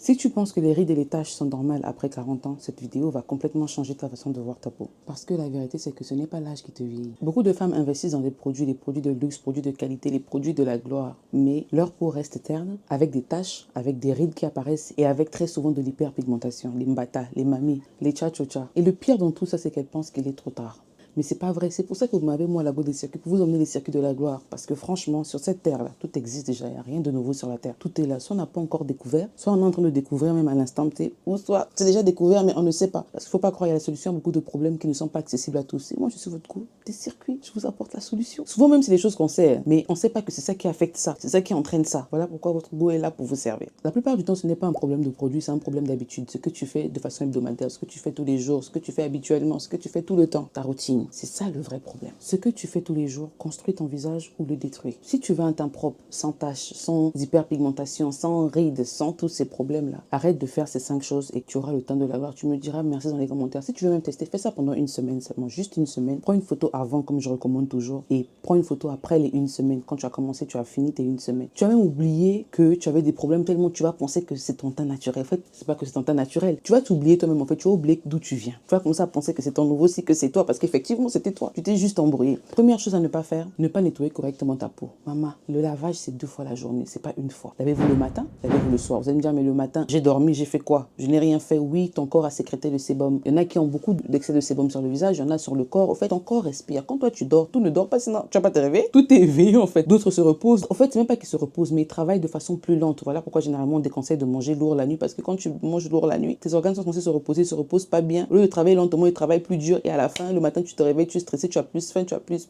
Si tu penses que les rides et les taches sont normales après 40 ans, cette vidéo va complètement changer ta façon de voir ta peau. Parce que la vérité, c'est que ce n'est pas l'âge qui te vieillit. Beaucoup de femmes investissent dans des produits de luxe, produits de qualité, les produits de la gloire. Mais leur peau reste terne, avec des taches, avec des rides qui apparaissent et avec très souvent de l'hyperpigmentation, les mbata, les mamies, les cha-cha-cha. Et le pire dans tout ça, c'est qu'elles pensent qu'il est trop tard. Mais c'est pas vrai, c'est pour ça que vous m'avez moi la go des circuits, pour vous emmener les circuits de la gloire. Parce que franchement, sur cette terre-là, tout existe déjà, il n'y a rien de nouveau sur la terre. Tout est là, soit on n'a pas encore découvert, soit on est en train de découvrir même à l'instant T, ou soit c'est déjà découvert mais on ne sait pas. Parce qu'il ne faut pas croire, il y a la solution à beaucoup de problèmes qui ne sont pas accessibles à tous. Et moi je suis votre go des circuits, je vous apporte la solution. Souvent même c'est des choses qu'on sait, mais on ne sait pas que c'est ça qui affecte ça, c'est ça qui entraîne ça. Voilà pourquoi votre go est là pour vous servir. La plupart du temps, ce n'est pas un problème de produit, c'est un problème d'habitude. Ce que tu fais de façon hebdomadaire, ce que tu fais tous les jours, ce que tu fais habituellement, ce que tu fais tout le temps, ta routine, c'est ça le vrai problème. Ce que tu fais tous les jours construit ton visage ou le détruit. Si tu veux un teint propre, sans taches, sans hyperpigmentation, sans rides, sans tous ces problèmes-là, arrête de faire ces 5 choses et tu auras le temps de l'avoir. Tu me diras merci dans les commentaires. Si tu veux même tester, fais ça pendant une semaine seulement, juste une semaine. Prends une photo avant, comme je recommande toujours, et prends une photo après les une semaine. Quand tu as commencé, tu as fini tes une semaine. Tu as même oublié que tu avais des problèmes tellement tu vas penser que c'est ton teint naturel. En fait, c'est pas que c'est ton teint naturel. Tu vas t'oublier toi-même. En fait, tu vas oublier d'où tu viens. Tu vas commencer à penser que c'est ton nouveau cycle, que c'est toi, parce qu'effectivement, c'était toi. Tu t'es juste embrouillé. Première chose à ne pas faire, ne pas nettoyer correctement ta peau. Maman, le lavage, c'est 2 fois la journée, c'est pas une fois. Lavez-vous le matin, lavez-vous le soir. Vous allez me dire, mais le matin, j'ai dormi, j'ai fait quoi? Je n'ai rien fait. Oui, ton corps a sécrété le sébum. Il y en a qui ont beaucoup d'excès de sébum sur le visage, il y en a sur le corps. Au fait, ton corps respire. Quand toi, tu dors, tout ne dort pas, sinon tu vas pas te réveiller. Tout est éveillé, en fait. D'autres se reposent. En fait, c'est même pas qu'ils se reposent, mais ils travaillent de façon plus lente. Voilà pourquoi, généralement, on déconseille de manger lourd la nuit, parce que quand tu manges lourd la nuit, tes organes sont censés se reposent pas bien. Au lieu de travailler lentement, ils travaillent plus dur, et à la fin, le matin, tu te réveilles, tu es stressé, tu as plus faim, tu as plus.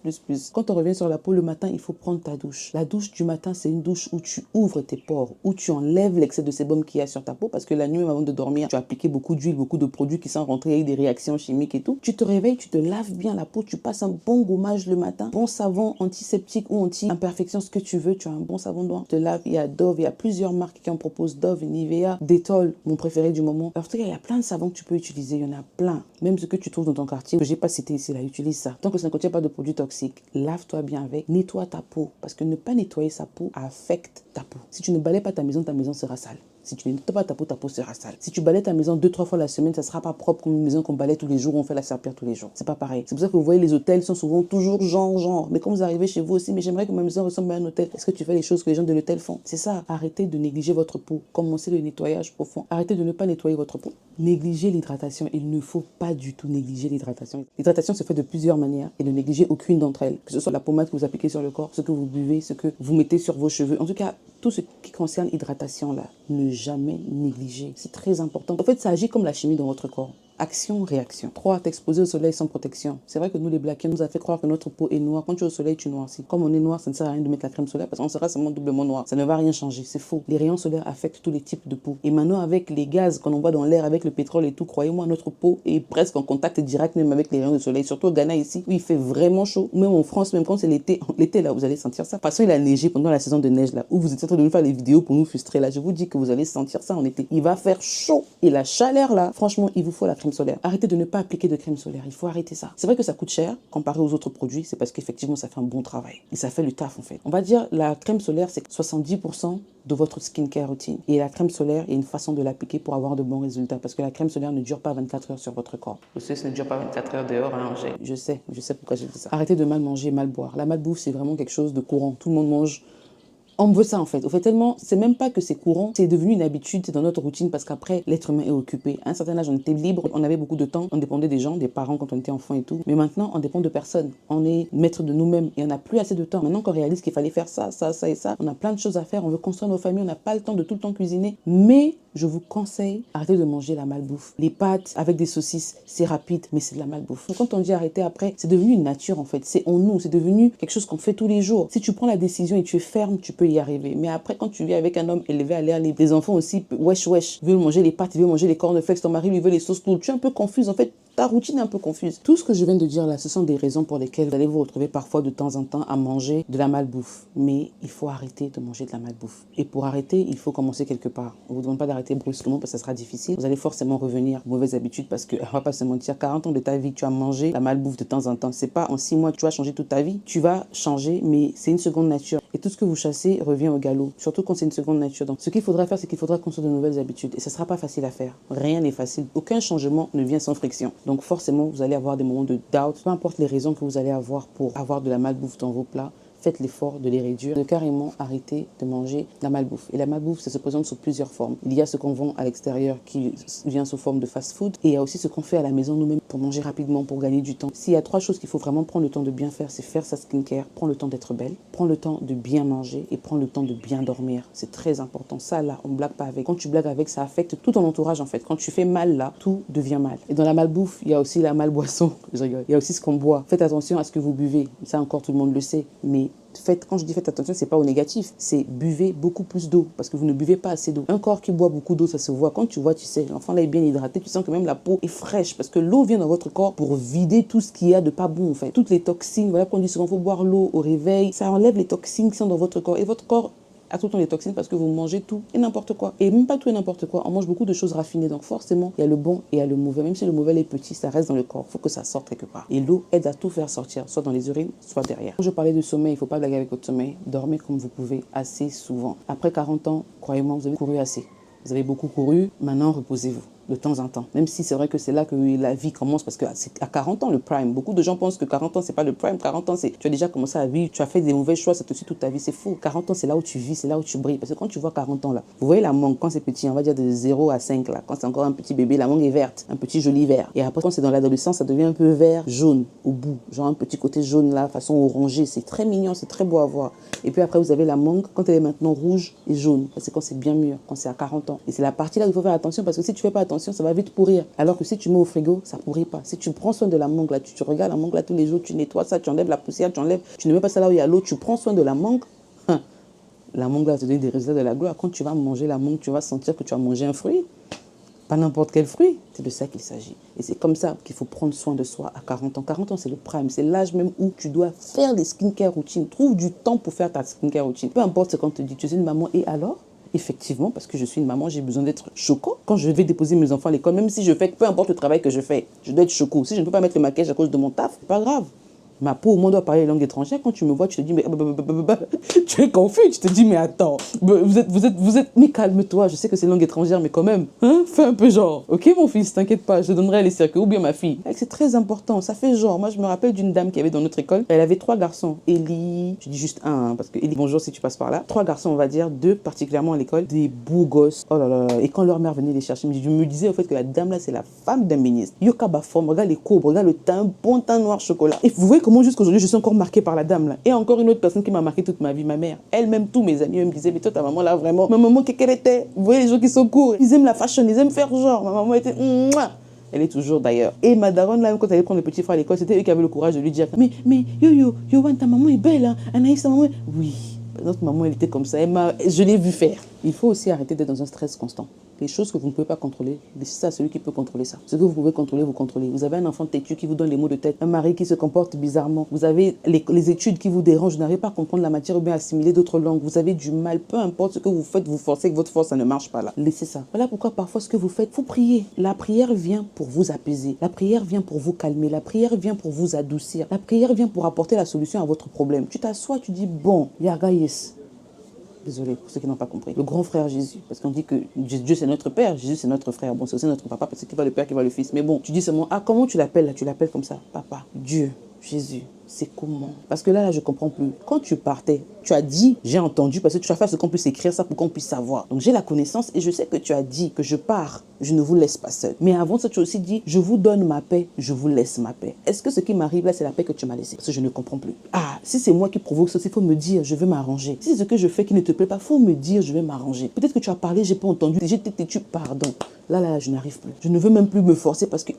Quand on revient sur la peau, le matin, il faut prendre ta douche. La douche du matin, c'est une douche où tu ouvres tes pores, où tu enlèves l'excès de sébum qu'il y a sur ta peau, parce que la nuit, même avant de dormir, tu as appliqué beaucoup d'huile, beaucoup de produits qui sont rentrés, il y a eu des réactions chimiques et tout. Tu te réveilles, tu te laves bien la peau, tu passes un bon gommage le matin, bon savon antiseptique ou anti-imperfection, ce que tu veux, tu as un bon savon noir. Tu te laves, il y a Dove, il y a plusieurs marques qui en proposent, Dove, Nivea, Dettol, mon préféré du moment. En tout cas, il y a plein de savons que tu peux utiliser, il y en a plein. Même ce que tu trouves dans ton quartier, que j'ai pas cité ici, là, utilise ça. Tant que ça ne contient pas de produits toxiques, lave-toi bien avec, nettoie ta peau, parce que ne pas nettoyer sa peau affecte ta peau. Si tu ne balais pas ta maison sera sale. Si tu ne nettoies pas ta peau sera sale. Si tu balais ta maison 2-3 fois la semaine, ça sera pas propre comme une maison qu'on balaye tous les jours, on fait la serpillère tous les jours. C'est pas pareil. C'est pour ça que vous voyez les hôtels sont souvent toujours genre. Mais quand vous arrivez chez vous aussi, mais j'aimerais que ma maison ressemble à un hôtel. Est-ce que tu fais les choses que les gens de l'hôtel font? C'est ça. Arrêtez de négliger votre peau. Commencez le nettoyage profond. Arrêtez de ne pas nettoyer votre peau. Négligez l'hydratation. Il ne faut pas du tout négliger l'hydratation. L'hydratation se fait de plusieurs manières et ne négligez aucune d'entre elles. Que ce soit la pommade que vous appliquez sur le corps, ce que vous buvez, ce que vous mettez sur vos cheveux. En tout cas, tout ce qui concerne l'hydratation là, ne jamais négliger. C'est très important. En fait, ça agit comme la chimie dans votre corps. Action, réaction. 3. T'exposer au soleil sans protection. C'est vrai que nous, les Blacks, on nous a fait croire que notre peau est noire. Quand tu es au soleil, tu noircis. Comme on est noir, ça ne sert à rien de mettre la crème solaire parce qu'on sera seulement doublement noir. Ça ne va rien changer. C'est faux. Les rayons solaires affectent tous les types de peau. Et maintenant, avec les gaz qu'on envoie dans l'air, avec le pétrole et tout, croyez-moi, notre peau est presque en contact direct même avec les rayons du soleil. Surtout au Ghana ici, où il fait vraiment chaud. Même en France, même quand c'est l'été. L'été, là, vous allez sentir ça. Parce qu'il a neigé pendant la saison de neige, là, où vous étiez en train de nous faire les vidéos pour nous frustrer, là. Je vous dis que vous allez sentir ça en été. Il va faire chaud. Et la chaleur, là, franchement, il vous faut la crème solaire. Arrêtez de ne pas appliquer de crème solaire. Il faut arrêter ça. C'est vrai que ça coûte cher comparé aux autres produits. C'est parce qu'effectivement, ça fait un bon travail. Et ça fait le taf, en fait. On va dire, la crème solaire, c'est 70% de votre skincare routine. Et la crème solaire est une façon de l'appliquer pour avoir de bons résultats. Parce que la crème solaire ne dure pas 24 heures sur votre corps. Vous savez, ça ne dure pas 24 heures dehors, hein, je sais pourquoi j'ai dit ça. Arrêtez de mal manger, mal boire. La malbouffe, c'est vraiment quelque chose de courant. Tout le monde mange. On veut ça en fait. Au fait tellement, c'est même pas que c'est courant, c'est devenu une habitude, c'est dans notre routine parce qu'après, l'être humain est occupé. À un certain âge, on était libre, on avait beaucoup de temps, on dépendait des gens, des parents quand on était enfant et tout. Mais maintenant, on dépend de personne. On est maître de nous-mêmes et on n'a plus assez de temps. Maintenant qu'on réalise qu'il fallait faire ça et ça, on a plein de choses à faire, on veut construire nos familles, on n'a pas le temps de tout le temps cuisiner. Mais je vous conseille, arrêtez de manger la malbouffe. Les pâtes avec des saucisses, c'est rapide, mais c'est de la malbouffe. Donc, quand on dit arrêter après, c'est devenu une nature en fait. C'est en nous, c'est devenu quelque chose qu'on fait tous les jours. Si tu prends la décision et tu es ferme, tu peux y arriver. Mais après, quand tu vis avec un homme élevé à l'air libre, les enfants aussi, wesh, veulent manger les pâtes, ils veulent manger les cornflakes, ton mari lui veut les sauces lourdes. Tu es un peu confuse en fait. Ta routine est un peu confuse. Tout ce que je viens de dire là, ce sont des raisons pour lesquelles vous allez vous retrouver parfois de temps en temps à manger de la malbouffe. Mais il faut arrêter de manger de la malbouffe. Et pour arrêter, il faut commencer quelque part. On ne vous demande pas d'arrêter brusquement parce que ça sera difficile. Vous allez forcément revenir aux mauvaises habitudes parce que, on va pas se mentir, 40 ans de ta vie, tu as mangé la malbouffe de temps en temps. C'est pas en 6 mois que tu vas changer toute ta vie. Tu vas changer, mais c'est une seconde nature. Et tout ce que vous chassez revient au galop. Surtout quand c'est une seconde nature. Donc, ce qu'il faudra faire, c'est qu'il faudra construire de nouvelles habitudes. Et ce sera pas facile à faire. Rien n'est facile. Aucun changement ne vient sans friction. Donc, forcément, vous allez avoir des moments de doubt. Peu importe les raisons que vous allez avoir pour avoir de la malbouffe dans vos plats, faites l'effort de les réduire, de carrément arrêter de manger la malbouffe. Et la malbouffe, ça se présente sous plusieurs formes. Il y a ce qu'on vend à l'extérieur qui vient sous forme de fast-food. Et il y a aussi ce qu'on fait à la maison nous-mêmes pour manger rapidement, pour gagner du temps. S'il y a 3 choses qu'il faut vraiment prendre le temps de bien faire, c'est faire sa skincare, prendre le temps d'être belle, prendre le temps de bien manger et prendre le temps de bien dormir. C'est très important. Ça, là, on ne blague pas avec. Quand tu blagues avec, ça affecte tout ton entourage, en fait. Quand tu fais mal, là, tout devient mal. Et dans la malbouffe, il y a aussi la malboisson. Je rigole. Il y a aussi ce qu'on boit. Faites attention à ce que vous buvez. Ça, encore, tout le monde le sait. Mais quand je dis faites attention, c'est pas au négatif, c'est buvez beaucoup plus d'eau parce que vous ne buvez pas assez d'eau. Un corps qui boit beaucoup d'eau, ça se voit. Quand tu vois, tu sais, l'enfant là est bien hydraté, tu sens que même la peau est fraîche parce que l'eau vient dans votre corps pour vider tout ce qu'il y a de pas bon en fait. Toutes les toxines, voilà qu'on dit souvent, il faut boire l'eau au réveil, ça enlève les toxines qui sont dans votre corps et votre corps à tout le temps les toxines parce que vous mangez tout et n'importe quoi. Et même pas tout et n'importe quoi, on mange beaucoup de choses raffinées. Donc forcément, il y a le bon et il y a le mauvais. Même si le mauvais est petit, ça reste dans le corps. Il faut que ça sorte quelque part. Et l'eau aide à tout faire sortir, soit dans les urines, soit derrière. Quand je parlais de sommeil, il ne faut pas blaguer avec votre sommeil. Dormez comme vous pouvez, assez souvent. Après 40 ans, croyez-moi, vous avez couru assez. Vous avez beaucoup couru, maintenant reposez-vous. De temps en temps. Même si c'est vrai que c'est là que la vie commence parce que c'est à 40 ans le prime. Beaucoup de gens pensent que 40 ans c'est pas le prime. 40 ans c'est tu as déjà commencé à vivre, tu as fait des mauvais choix, ça te suit toute ta vie. C'est faux. 40 ans c'est là où tu vis, c'est là où tu brilles. Parce que quand tu vois 40 ans là, vous voyez la mangue quand c'est petit, on va dire de 0 à 5 là. Quand c'est encore un petit bébé, la mangue est verte, un petit joli vert. Et après quand c'est dans l'adolescence, ça devient un peu vert, jaune au bout. Genre un petit côté jaune là, façon orangée. C'est très mignon, c'est très beau à voir. Et puis après vous avez la mangue quand elle est maintenant rouge et jaune. C'est quand c'est bien mûr, quand c'est à 40 ans. Et c'est la partie là où il faut faire attention parce que si tu fais pas attention, ça va vite pourrir. Alors que si tu mets au frigo, ça pourrit pas. Si tu prends soin de la mangue là, tu regardes la mangue là tous les jours, tu nettoies ça, tu enlèves la poussière, tu ne mets pas ça là où il y a l'eau, tu prends soin de la mangue. La mangue là te donne des résultats de la gloire. Quand tu vas manger la mangue, tu vas sentir que tu as mangé un fruit. Pas n'importe quel fruit. C'est de ça qu'il s'agit. Et c'est comme ça qu'il faut prendre soin de soi à 40 ans. 40 ans, c'est le prime. C'est l'âge même où tu dois faire des skincare routines. Trouve du temps pour faire ta skincare routine. Peu importe ce qu'on te dit. Tu es une maman et alors ? Effectivement, parce que je suis une maman, j'ai besoin d'être choco. Quand je vais déposer mes enfants à l'école, même si je fais, peu importe le travail que je fais, je dois être choco. Si je ne peux pas mettre le maquillage à cause de mon taf, c'est pas grave. Ma peau au moins doit parler les langues étrangères. Quand tu me vois, tu te dis, mais tu es confus. Tu te dis, mais attends, mais calme-toi. Je sais que c'est langue étrangère, mais quand même, hein, fais un peu genre. Ok, mon fils, t'inquiète pas, je te donnerai les circuits ou bien ma fille. C'est très important. Ça fait genre. Moi, je me rappelle d'une dame qui avait dans notre école. Elle avait 3 garçons. Élie, je dis juste un, hein, parce que Élie, bonjour si tu passes par là. 3 garçons, on va dire, 2 particulièrement à l'école, des beaux gosses. Oh là là. Et quand leur mère venait les chercher, je me disais au fait que la dame là, c'est la femme d'un ministre. Yoka Bafom, regarde les courbes, regarde le teint, bon teint noir chocolat. Et vous voyez comment jusqu'aujourd'hui je suis encore marquée par la dame là. Et encore une autre personne qui m'a marquée toute ma vie, ma mère. Elle-même, tous mes amis me disaient, mais toi ta maman là vraiment, ma maman qu'elle était. Vous voyez les gens qui sont courts, ils aiment la fashion, ils aiment faire genre. Ma maman était mouah. Elle est toujours d'ailleurs. Et ma daronne là, quand elle allait prendre le petit frère à l'école, c'était eux qui avaient le courage de lui dire, mais yo, ta maman est belle hein. Anaïs, ta maman est... Oui. Notre maman, elle était comme ça. Je l'ai vu faire. Il faut aussi arrêter d'être dans un stress constant. Les choses que vous ne pouvez pas contrôler, laissez ça à celui qui peut contrôler ça. Ce que vous pouvez contrôler, vous contrôlez. Vous avez un enfant têtu qui vous donne les mots de tête, un mari qui se comporte bizarrement. Vous avez les études qui vous dérangent, vous n'arrivez pas à comprendre la matière ou bien assimiler d'autres langues. Vous avez du mal, peu importe ce que vous faites, vous forcez que votre force, ça ne marche pas là. Laissez ça. Voilà pourquoi parfois ce que vous faites, vous priez. La prière vient pour vous apaiser. La prière vient pour vous calmer. La prière vient pour vous adoucir. La prière vient pour apporter la solution à votre problème. Tu t'assois, tu dis, bon, Yargaïs. Désolé pour ceux qui n'ont pas compris. Le grand frère Jésus. Parce qu'on dit que Dieu c'est notre père, Jésus c'est notre frère. Bon, c'est aussi notre papa parce qu'il va le père qui va le fils. Mais bon, tu dis seulement, ah, comment tu l'appelles là? Tu l'appelles comme ça, papa, Dieu, Jésus. C'est comment? Parce que là, je comprends plus. Quand tu partais, tu as dit, j'ai entendu, parce que tu as fait ce qu'on puisse écrire ça pour qu'on puisse savoir. Donc j'ai la connaissance et je sais que tu as dit que je pars, je ne vous laisse pas seul. Mais avant ça, tu as aussi dit, je vous donne ma paix, je vous laisse ma paix. Est-ce que ce qui m'arrive là, c'est la paix que tu m'as laissée? Parce que je ne comprends plus. Ah, si c'est moi qui provoque ça, il faut me dire, je vais m'arranger. Si c'est ce que je fais qui ne te plaît pas, il faut me dire, je vais m'arranger. Peut-être que tu as parlé, j'ai pas entendu, j'étais têtu, pardon. Là, je n'arrive plus. Je ne veux même plus me forcer parce que,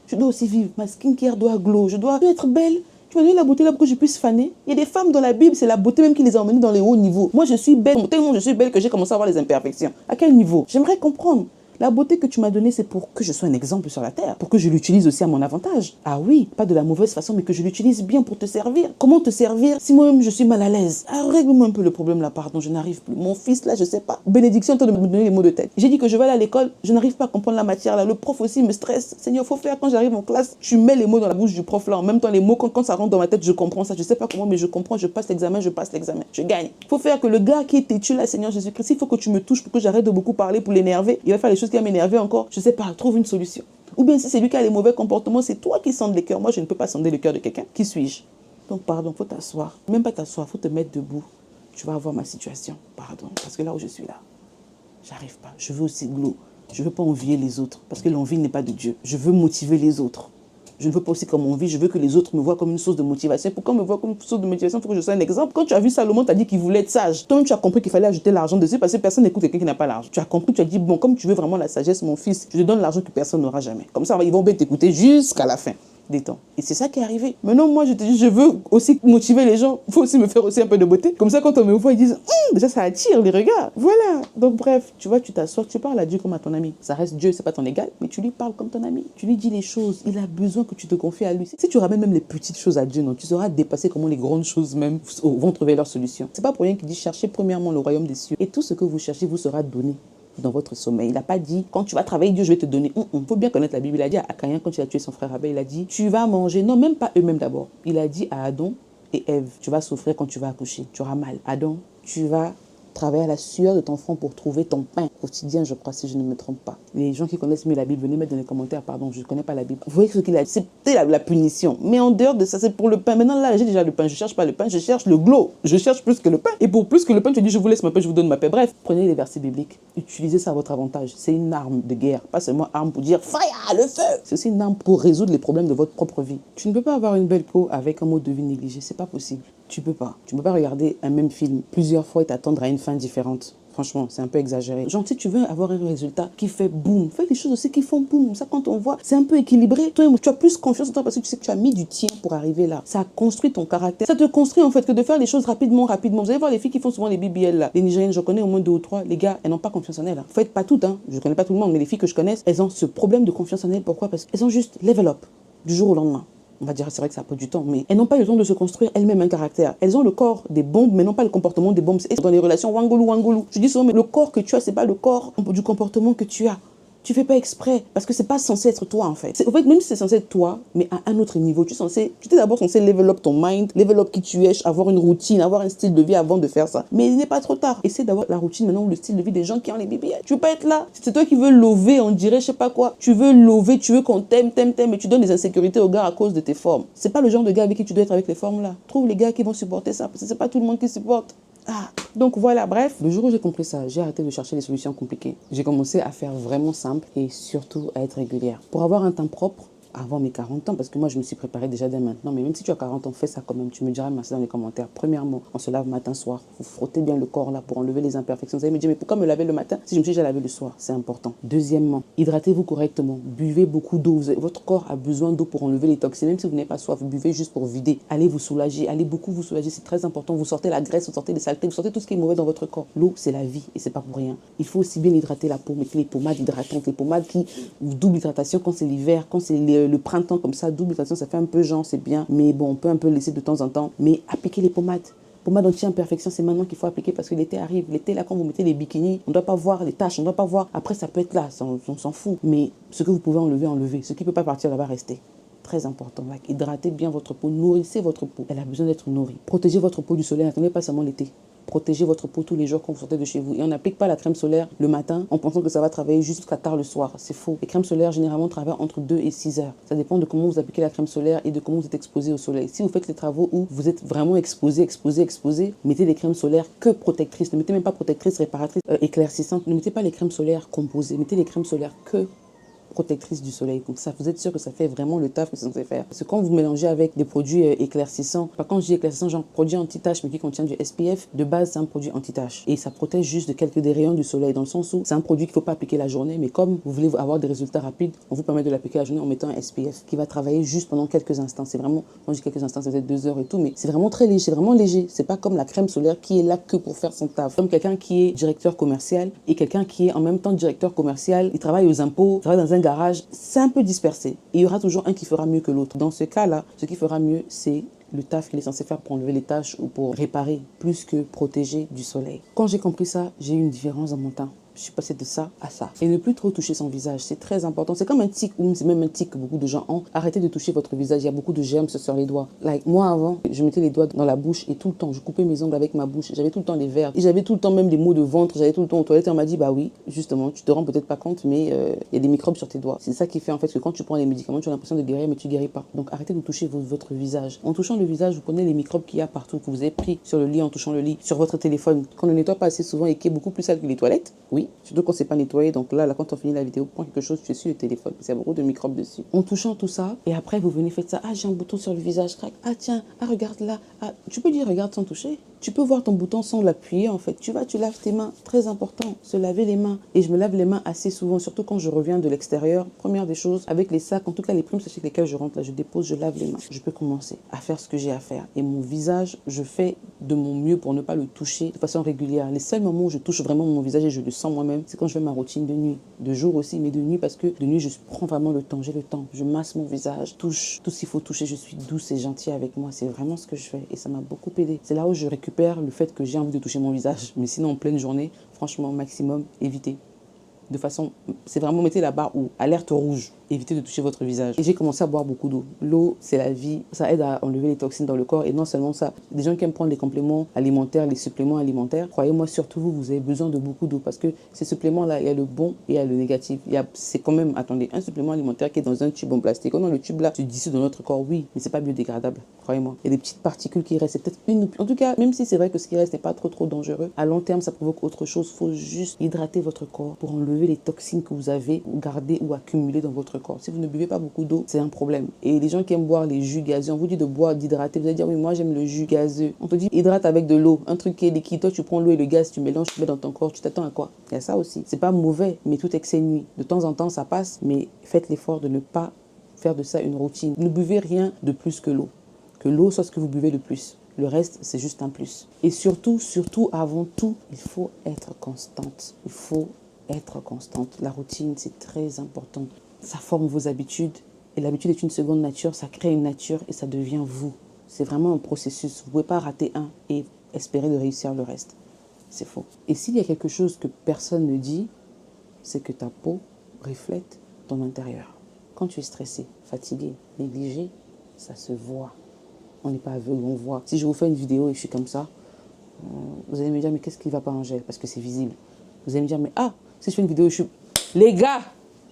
je dois aussi vivre. Ma skincare doit glow, je dois être belle. Tu m'as donné la beauté là pour que je puisse faner. Il y a des femmes dans la Bible, c'est la beauté même qui les a emmenées dans les hauts niveaux. Moi, je suis belle, tellement je suis belle que j'ai commencé à avoir les imperfections. À quel niveau? J'aimerais comprendre. La beauté que tu m'as donnée, c'est pour que je sois un exemple sur la terre, pour que je l'utilise aussi à mon avantage. Ah oui, pas de la mauvaise façon, mais que je l'utilise bien pour te servir. Comment te servir si moi-même je suis mal à l'aise? Ah, règle-moi un peu le problème là, pardon, je n'arrive plus. Mon fils là, je sais pas. Bénédiction est en train de me donner les mots de tête. J'ai dit que je vais aller à l'école, je n'arrive pas à comprendre la matière là. Le prof aussi me stresse. Seigneur, faut faire quand j'arrive en classe, tu mets les mots dans la bouche du prof là. En même temps, les mots, quand ça rentre dans ma tête, je comprends ça. Je sais pas comment, mais je comprends, je passe l'examen, je gagne. Faut faire que le gars qui est têtu là, Seigneur Jésus-Christ, il faut que tu me touches pour que j'arrête de beaucoup parler pour l'énerver. Il va faire les choses qui vont m'énerver encore. Je sais pas, trouve une solution. Ou bien si c'est lui qui a les mauvais comportements, c'est toi qui sondes les cœurs. Moi, je ne peux pas sonder le cœur de quelqu'un. Qui suis-je? Donc, pardon, faut t'asseoir. Même pas t'asseoir, faut te mettre debout. Tu vas voir ma situation. Pardon, parce que là où je suis là, j'arrive pas. Je veux aussi glow. Je veux pas envier les autres, parce que l'envie n'est pas de Dieu. Je veux motiver les autres. Je ne veux pas aussi comme envie, je veux que les autres me voient comme une source de motivation. Pourquoi me voir comme une source de motivation? Il faut que je sois un exemple. Quand tu as vu Salomon, tu as dit qu'il voulait être sage. Toi-même, tu as compris qu'il fallait ajouter l'argent dessus parce que personne n'écoute quelqu'un qui n'a pas l'argent. Tu as compris, tu as dit, bon, comme tu veux vraiment la sagesse, mon fils, je te donne l'argent que personne n'aura jamais. Comme ça, ils vont bien t'écouter jusqu'à la fin des temps. Et c'est ça qui est arrivé. Maintenant, moi, je te dis, je veux aussi motiver les gens. Il faut aussi me faire aussi un peu de beauté. Comme ça, quand on me voit, ils disent, déjà, ça attire les regards. Voilà. Donc, bref, tu vois, tu t'assois, tu parles à Dieu comme à ton ami. Ça reste Dieu, c'est pas ton égal, mais tu lui parles comme ton ami. Tu lui dis les choses. Il a besoin que tu te confies à lui. Si tu ramènes même les petites choses à Dieu, non, tu sauras dépasser comment les grandes choses même vont trouver leur solution. C'est pas pour rien qu'il dit, cherchez premièrement le royaume des cieux. Et tout ce que vous cherchez vous sera donné dans votre sommeil. Il n'a pas dit, quand tu vas travailler, Dieu, je vais te donner. Il faut bien connaître la Bible. Il a dit à Caïn, quand il a tué son frère Abel, il a dit, tu vas manger. Non, même pas eux-mêmes d'abord. Il a dit à Adam et Ève, tu vas souffrir quand tu vas accoucher. Tu auras mal. Adam, tu vas travailler à la sueur de ton front pour trouver ton pain quotidien, je crois, si je ne me trompe pas. Les gens qui connaissent mieux la Bible, venez mettre dans les commentaires, pardon, je ne connais pas la Bible. Vous voyez ce qu'il a dit, c'était la punition. Mais en dehors de ça, c'est pour le pain. Maintenant, là, j'ai déjà le pain. Je ne cherche pas le pain, je cherche le glow. Je cherche plus que le pain. Et pour plus que le pain, tu dis, je vous laisse ma paix, je vous donne ma paix. Bref, prenez les versets bibliques. Utilisez ça à votre avantage. C'est une arme de guerre. Pas seulement arme pour dire, fire, le feu. C'est aussi une arme pour résoudre les problèmes de votre propre vie. Tu ne peux pas avoir une belle peau avec un mode de vie négligé. C'est pas possible. Tu peux pas. Tu peux pas regarder un même film plusieurs fois et t'attendre à une fin différente. Franchement, c'est un peu exagéré. Genre, si tu veux avoir un résultat qui fait boum, fais des choses aussi qui font boum. Ça, quand on voit, c'est un peu équilibré. Toi, tu as plus confiance en toi parce que tu sais que tu as mis du tien pour arriver là. Ça construit ton caractère. Ça te construit en fait que de faire les choses rapidement. Vous allez voir les filles qui font souvent les BBL là. Les Nigériennes, je connais au moins 2 ou 3. Les gars, elles n'ont pas confiance en elles. Faites pas toutes, hein. Je connais pas tout le monde, mais les filles que je connais, elles ont ce problème de confiance en elles. Pourquoi? Parce qu'elles ont juste level up du jour au lendemain. On va dire, c'est vrai que ça prend du temps, mais elles n'ont pas le temps de se construire elles-mêmes un caractère. Elles ont le corps des bombes, mais non pas le comportement des bombes. Et dans les relations wangolu. Je dis souvent, mais le corps que tu as, c'est pas le corps du comportement que tu as. Tu fais pas exprès, parce que c'est pas censé être toi en fait. En fait, même si c'est censé être toi, mais à un autre niveau, tu t'es d'abord censé level up ton mind, level up qui tu es, avoir une routine, avoir un style de vie avant de faire ça. Mais il n'est pas trop tard. Essaie d'avoir la routine maintenant ou le style de vie des gens qui ont les BBL. Tu veux pas être là. C'est toi qui veux lover, on dirait, je sais pas quoi. Tu veux lover, tu veux qu'on t'aime, et tu donnes des insécurités aux gars à cause de tes formes. C'est pas le genre de gars avec qui tu dois être avec les formes là. Trouve les gars qui vont supporter ça, parce que c'est pas tout le monde qui supporte. Donc voilà, bref, le jour où j'ai compris ça, j'ai arrêté de chercher des solutions compliquées. J'ai commencé à faire vraiment simple et surtout à être régulière. Pour avoir un temps propre, avant mes 40 ans, parce que moi je me suis préparée déjà dès maintenant, mais même si tu as 40 ans, fais ça quand même, tu me diras merci dans les commentaires. Premièrement, on se lave matin, soir, vous frottez bien le corps là pour enlever les imperfections. Vous allez me dire, mais pourquoi me laver le matin si je me suis déjà lavé le soir? C'est important. Deuxièmement, hydratez-vous correctement, buvez beaucoup d'eau. Votre corps a besoin d'eau pour enlever les toxines, même si vous n'avez pas soif, vous buvez juste pour vider. Allez vous soulager, allez beaucoup vous soulager, c'est très important. Vous sortez la graisse, vous sortez les saletés, vous sortez tout ce qui est mauvais dans votre corps. L'eau, c'est la vie et c'est pas pour rien. Il faut aussi bien hydrater la peau, mettez les pommades hydratantes, les pommades qui double hydratation quand c'est l'hiver, quand c'est le printemps comme ça. Double hydratation, ça fait un peu genre, c'est bien, mais bon, on peut un peu laisser de temps en temps. Mais appliquez les pommades. Pommade anti-imperfection, c'est maintenant qu'il faut appliquer parce que l'été arrive. L'été, là, quand vous mettez les bikinis, on ne doit pas voir les taches, on ne doit pas voir. Après, ça peut être là, on s'en fout. Mais ce que vous pouvez enlever, enlevez. Ce qui ne peut pas partir là-bas, restez. Très important. Hydratez bien votre peau, nourrissez votre peau. Elle a besoin d'être nourrie. Protégez votre peau du soleil, n'attendez pas seulement l'été. Protégez votre peau tous les jours quand vous sortez de chez vous. Et on n'applique pas la crème solaire le matin en pensant que ça va travailler jusqu'à tard le soir. C'est faux. Les crèmes solaires, généralement, travaillent entre 2 et 6 heures. Ça dépend de comment vous appliquez la crème solaire et de comment vous êtes exposé au soleil. Si vous faites les travaux où vous êtes vraiment exposé, mettez des crèmes solaires que protectrices. Ne mettez même pas protectrices, réparatrices, éclaircissantes. Ne mettez pas les crèmes solaires composées. Mettez les crèmes solaires que protectrice du soleil. Donc ça, vous êtes sûr que ça fait vraiment le taf que c'est censé faire. Parce que quand vous mélangez avec des produits éclaircissants, quand je dis éclaircissant, genre produit anti-tache mais qui contient du SPF, de base c'est un produit anti-tache. Et ça protège juste de quelques des rayons du soleil, dans le sens où c'est un produit qu'il ne faut pas appliquer la journée, mais comme vous voulez avoir des résultats rapides, on vous permet de l'appliquer la journée en mettant un SPF qui va travailler juste pendant quelques instants. C'est vraiment, quand je dis quelques instants, ça peut être 2 heures et tout, mais c'est vraiment très léger, c'est vraiment léger. C'est pas comme la crème solaire qui est là que pour faire son taf. Comme quelqu'un qui est directeur commercial et quelqu'un qui est en même temps directeur commercial, il travaille aux impôts, il travaille dans un garage, c'est un peu dispersé. Et il y aura toujours un qui fera mieux que l'autre. Dans ce cas-là, ce qui fera mieux, c'est le taf qu'il est censé faire pour enlever les taches ou pour réparer, plus que protéger du soleil. Quand j'ai compris ça, j'ai eu une différence dans mon teint. Je suis passée de ça à ça. Et ne plus trop toucher son visage, c'est très important. C'est comme un tic, ou c'est même un tic que beaucoup de gens ont. Arrêtez de toucher votre visage, il y a beaucoup de germes sur les doigts. Moi avant, je mettais les doigts dans la bouche et tout le temps, je coupais mes ongles avec ma bouche. J'avais tout le temps les verres. Et j'avais tout le temps même des maux de ventre, j'avais tout le temps aux toilettes. Et on m'a dit, bah oui, justement, tu te rends peut-être pas compte, mais il y a des microbes sur tes doigts. C'est ça qui fait en fait que quand tu prends les médicaments, tu as l'impression de guérir, mais tu guéris pas. Donc arrêtez de toucher votre visage. En touchant le visage, vous prenez les microbes qu'il y a partout, que vous avez pris sur le lit en touchant le lit, sur votre téléphone, qu'on ne nettoie pas assez souvent et qui est beaucoup plus sale que les toilettes. Oui, surtout quand c'est pas nettoyé. Donc là, quand on finit la vidéo, prends quelque chose, tu essuies le téléphone, parce qu'il y a beaucoup de microbes dessus. En touchant tout ça, et après vous venez faites ça. Ah, j'ai un bouton sur le visage, crac. Ah tiens, ah regarde là. Ah, tu peux dire regarde sans toucher. Tu peux voir ton bouton sans l'appuyer en fait. Tu laves tes mains, très important, se laver les mains. Et je me lave les mains assez souvent, surtout quand je reviens de l'extérieur. Première des choses, avec les sacs, en tout cas les primes avec lesquelles je rentre, là je dépose, je lave les mains. Je peux commencer à faire ce que j'ai à faire. Et mon visage, je fais de mon mieux pour ne pas le toucher de façon régulière. Les seuls moments où je touche vraiment mon visage et je le sens moi-même, c'est quand je fais ma routine de nuit. De jour aussi, mais de nuit parce que de nuit, je prends vraiment le temps. J'ai le temps. Je masse mon visage, touche tout ce qu'il faut toucher. Je suis douce et gentille avec moi. C'est vraiment ce que je fais. Et ça m'a beaucoup aidé. C'est là où je récupère le fait que j'ai envie de toucher mon visage. Mais sinon, en pleine journée, franchement, maximum, évitez. De façon, c'est vraiment mettez la barre où alerte rouge, évitez de toucher votre visage. Et j'ai commencé à boire beaucoup d'eau. L'eau, c'est la vie, ça aide à enlever les toxines dans le corps. Et non seulement ça, des gens qui aiment prendre les compléments alimentaires, les suppléments alimentaires, croyez-moi, surtout vous avez besoin de beaucoup d'eau parce que ces suppléments-là, il y a le bon et il y a le négatif. C'est quand même, attendez, un supplément alimentaire qui est dans un tube en plastique. Oh non, le tube là se dissout dans notre corps, oui, mais c'est pas biodégradable, croyez-moi. Il y a des petites particules qui restent, c'est peut-être une. En tout cas, même si c'est vrai que ce qui reste n'est pas trop dangereux, à long terme, ça provoque autre chose. Il faut juste hydrater votre corps pour enlever les toxines que vous avez gardées ou accumulées dans votre corps. Si vous ne buvez pas beaucoup d'eau, c'est un problème. Et les gens qui aiment boire les jus gazeux, on vous dit de boire, d'hydrater. Vous allez dire, oui, moi j'aime le jus gazeux. On te dit, hydrate avec de l'eau, un truc qui est liquide. Toi, tu prends l'eau et le gaz, tu mélanges, tu mets dans ton corps, tu t'attends à quoi? Il y a ça aussi. C'est pas mauvais, mais tout excès nuit. De temps en temps, ça passe, mais faites l'effort de ne pas faire de ça une routine. Ne buvez rien de plus que l'eau. Que l'eau soit ce que vous buvez le plus. Le reste, c'est juste un plus. Et surtout, avant tout, il faut être constante. Il faut être constante. La routine, c'est très important. Ça forme vos habitudes. Et l'habitude est une seconde nature. Ça crée une nature et ça devient vous. C'est vraiment un processus. Vous ne pouvez pas rater un et espérer de réussir le reste. C'est faux. Et s'il y a quelque chose que personne ne dit, c'est que ta peau reflète ton intérieur. Quand tu es stressé, fatigué, négligé, ça se voit. On n'est pas aveugle, on voit. Si je vous fais une vidéo et je suis comme ça, vous allez me dire, mais qu'est-ce qui ne va pas, Angèle? Parce que c'est visible. Vous allez me dire, mais si je fais une vidéo et je suis... Les gars!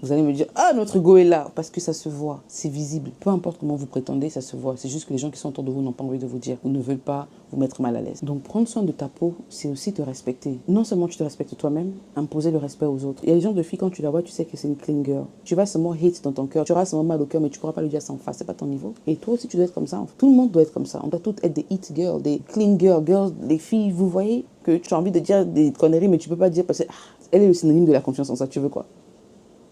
Vous allez me dire, notre go est là, parce que ça se voit, c'est visible. Peu importe comment vous prétendez, ça se voit. C'est juste que les gens qui sont autour de vous n'ont pas envie de vous dire ou ne veulent pas vous mettre mal à l'aise. Donc prendre soin de ta peau, c'est aussi te respecter. Non seulement tu te respectes toi-même, imposer le respect aux autres. Il y a des gens de filles, quand tu la vois, tu sais que c'est une clean girl. Tu vas seulement hate dans ton cœur, tu auras seulement mal au cœur, mais tu ne pourras pas lui dire ça en face, c'est pas ton niveau. Et toi aussi, tu dois être comme ça. Tout le monde doit être comme ça. On doit toutes être des hit girls, des clean girls, des filles, vous voyez, que tu as envie de dire des conneries, mais tu peux pas dire parce que elle est le synonyme de la confiance en ça, tu veux quoi?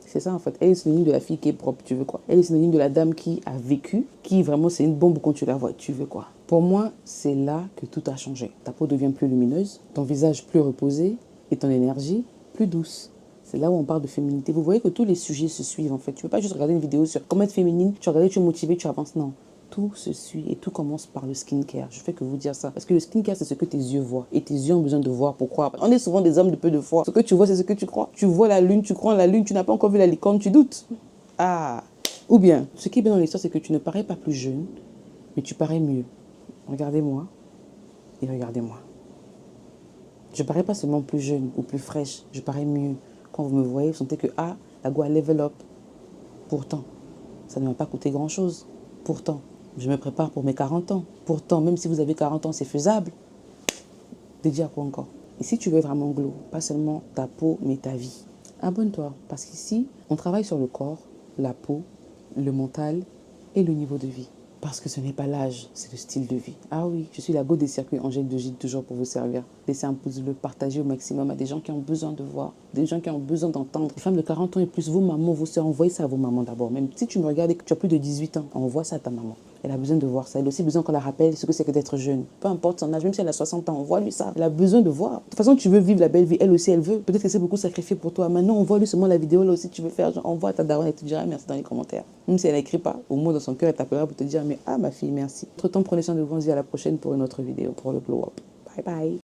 C'est ça en fait. Elle est synonyme de la fille qui est propre, tu veux quoi? Elle est synonyme de la dame qui a vécu, qui vraiment c'est une bombe quand tu la vois, tu veux quoi? Pour moi, c'est là que tout a changé. Ta peau devient plus lumineuse, ton visage plus reposé et ton énergie plus douce. C'est là où on parle de féminité. Vous voyez que tous les sujets se suivent en fait. Tu ne peux pas juste regarder une vidéo sur comment être féminine, tu regardes, tu es motivé, tu avances. Non. Tout se suit et tout commence par le skincare. Je fais que vous dire ça. Parce que le skincare, c'est ce que tes yeux voient. Et tes yeux ont besoin de voir pour croire. On est souvent des hommes de peu de foi. Ce que tu vois, c'est ce que tu crois. Tu vois la lune, tu crois en la lune, tu n'as pas encore vu la licorne, tu doutes. Ou bien, ce qui est bien dans l'histoire, c'est que tu ne parais pas plus jeune, mais tu parais mieux. Regardez-moi et regardez-moi. Je ne parais pas seulement plus jeune ou plus fraîche. Je parais mieux. Quand vous me voyez, vous sentez que, la go a level up. Pourtant, ça ne m'a pas coûté grand-chose. Pourtant, je me prépare pour mes 40 ans. Pourtant, même si vous avez 40 ans, c'est faisable. Dédié à quoi encore? Et si tu veux vraiment glow, pas seulement ta peau, mais ta vie, abonne-toi. Parce qu'ici, on travaille sur le corps, la peau, le mental et le niveau de vie. Parce que ce n'est pas l'âge, c'est le style de vie. Ah oui, je suis la go des circuits Angèle de Gide, toujours pour vous servir. Laissez un pouce bleu, partagez au maximum à des gens qui ont besoin de voir, des gens qui ont besoin d'entendre. Les femmes de 40 ans et plus, vos mamans, vos soeurs, envoyez ça à vos mamans d'abord. Même si tu me regardes et que tu as plus de 18 ans, envoie ça à ta maman. Elle a besoin de voir ça. Elle a aussi besoin qu'on la rappelle ce que c'est que d'être jeune. Peu importe son âge, même si elle a 60 ans, envoie-lui ça. Elle a besoin de voir. De toute façon, tu veux vivre la belle vie. Elle aussi, elle veut. Peut-être qu'elle s'est beaucoup sacrifiée pour toi. Maintenant, envoie-lui seulement la vidéo. Là aussi, tu veux faire. Genre, envoie à ta daronne et te dira merci dans les commentaires. Même si elle n'écrit pas, au moins dans son cœur, elle t'appellera pour te dire mais ah, ma fille, merci. Entre temps, prenez soin de vous. On se dit à la prochaine pour une autre vidéo pour le glow up. Bye bye.